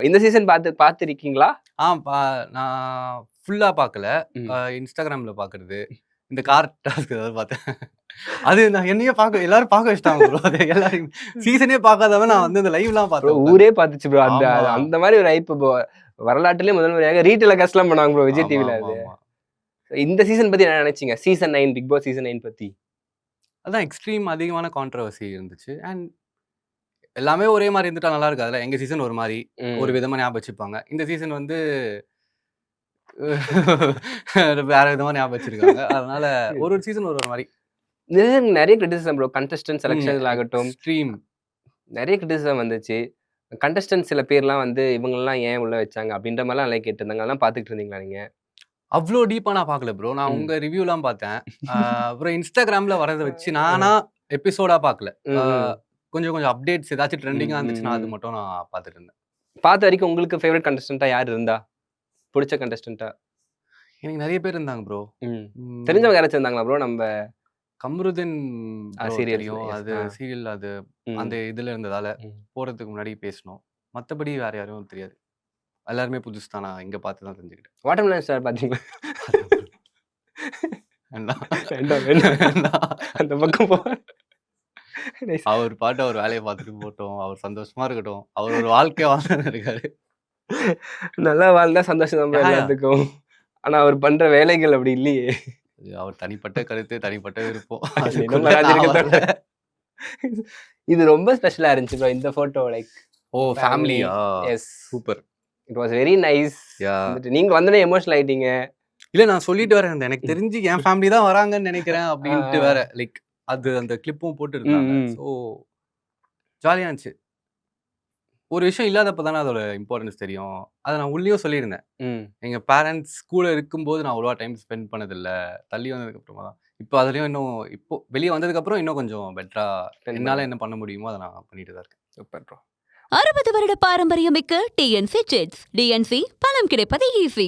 இந்த சீசன் பார்த்திருக்கீங்களா? நான் ஃபுல்லா பார்க்கல. இன்ஸ்டாகிராம்ல பார்க்குறது. இந்த கார் டாஸ்க் ஏதாவது பார்த்தேன். அது நான் என்னையே எல்லாரும் பார்க்க வச்சுட்டாங்க ப்ரோ. அது எல்லாரும் சீசனே பார்க்காதவன் நான் வந்து இந்த லைவ்லாம் பார்த்தேன். ஊரே பார்த்துச்சு ப்ரோ. அந்த மாதிரி ஒரு ஹைப் வரலாற்றிலே முதல் முறையாக ரீடெலிகாஸ்ட்லாம் பண்ணாங்க ப்ரோ விஜய் டிவில. அது இந்த சீசன் பத்தி என்ன நினைச்சீங்க? சீசன் 9 பிக் பாஸ் சீசன் 9 பத்தி. அதான் எக்ஸ்ட்ரீம் அதிகமான கான்ட்ரோவர்சி இருந்துச்சு. அண்ட் எல்லாமே ஒரே மாதிரி இருந்துட்டா நல்லா இருக்காதுல்ல. எங்க சீசன் ஒரு மாதிரி ஒரு விதமா ஞாபகம் வச்சுப்பாங்க. இந்த சீசன் வந்து வேற விதமா ஞாபகம் வச்சிருக்காங்க. அதனால ஒரு சீசன் ஒரு மாதிரி நிறைய கிரிட்டிசிசம் ப்ரோ. கண்டஸ்டன்ட் செலக்ஷன்ல ஆகட்டும் எக்ஸ்ட்ரீம் நிறைய கிரிட்டிசிசம் வந்துச்சு. கண்டஸ்டன்ட் சில பேர்லாம் வந்து இவங்கெல்லாம் ஏன் உள்ள வச்சாங்க அப்படின்ற மாதிரிலாம் லைக் கேட்டிருந்தாங்க. அதெல்லாம் பார்த்துக்கிட்டு இருந்தீங்களா நீங்க? அவ்வளோ டீப்பா நான் பார்க்கல ப்ரோ. நான் உங்க ரிவ்யூலாம் பார்த்தேன். அப்புறம் இன்ஸ்டாகிராம்ல வரதை வச்சு நானா எபிசோடா பார்க்கல. கொஞ்சம் கொஞ்சம் அப்டேட்ஸ் ஏதாச்சும் ட்ரெண்டிங்கா இருந்துச்சுன்னா அது மட்டும் நான் பார்த்துட்டு இருந்தேன். பார்த்த வரைக்கும் உங்களுக்கு ஃபேவரட் கண்டஸ்டன்ட்டா யார் இருந்தா? பிடிச்ச கண்டஸ்டன்ட்டா? எனக்கு நிறைய பேர் இருந்தாங்க ப்ரோ. தெரிஞ்சவங்க யாராச்சும் இருந்தாங்களா ப்ரோ? நம்ம கம்ருதீன் சீரியலையும் அது சீரியல் அது அந்த இதுல இருந்ததால போறதுக்கு முன்னாடி பேசணும். மற்றபடி வேற யாரும் தெரியாது. எல்லாருமே புதுசு தான். நான் இங்க பார்த்து தான் தெரிஞ்சுக்கிட்டேன். வாட்டர்மெலன் ஸ்டார் பார்த்தீங்களா? அந்த பக்கம் அவர் பாட்டு அவர் வேலையை பார்த்துட்டு போட்டோம். அவர் சந்தோஷமா இருக்கட்டும். அவர் ஒரு வாழ்க்கை வாழ்ந்து இருக்காரு. நல்லா வாழ்ந்தா சந்தோஷம் தான் எல்லாத்துக்கும். ஆனா அவர் பண்ற வேலைகள் அப்படி இல்லையே. அவர் தனிப்பட்ட கருத்து, தனிப்பட்ட விருப்பம். இது ரொம்ப ஸ்பெஷலா இருந்துச்சு ப்ரோ இந்த போட்டோ. லைக் ஃபேமிலியா? Yes, super. It was very nice. நீங்க வந்தனே எமோஷனல் ஆயிட்டீங்க. இல்ல நான் சொல்லிட்டு வரேன். எனக்கு தெரிஞ்சு என் ஃபேமிலி தான் வராங்கன்னு நினைக்கிறேன் அப்படின்ட்டு வேற லைக் அது அந்த கிளிப்பும் போட்டு இருந்தாங்க. ஸோ ஜாலியா இருந்துச்சு. ஒரு விஷயம் இல்லாதப்ப தானே அதோட இம்பார்ட்டன்ஸ் தெரியும். அதை நான் உள்ளேயும் சொல்லியிருந்தேன். எங்க பேரண்ட்ஸ் கூட இருக்கும்போது நான் அவ்வளோவா டைம் ஸ்பெண்ட் பண்ணதில்லை. தள்ளி வந்ததுக்கு அப்புறமா தான். இப்போ அதுலயும் இன்னும் இப்போ வெளியே வந்ததுக்கு அப்புறம் இன்னும் கொஞ்சம் பெட்டரா என்னால என்ன பண்ண முடியுமோ அதை நான் பண்ணிட்டு தான் இருக்கேன். Super bro. 60 வருட பாரம்பரியமிக்க டிஎன்சி சிட்ஸ். டிஎன்சி பணம் கிடைப்பது ஈஸி.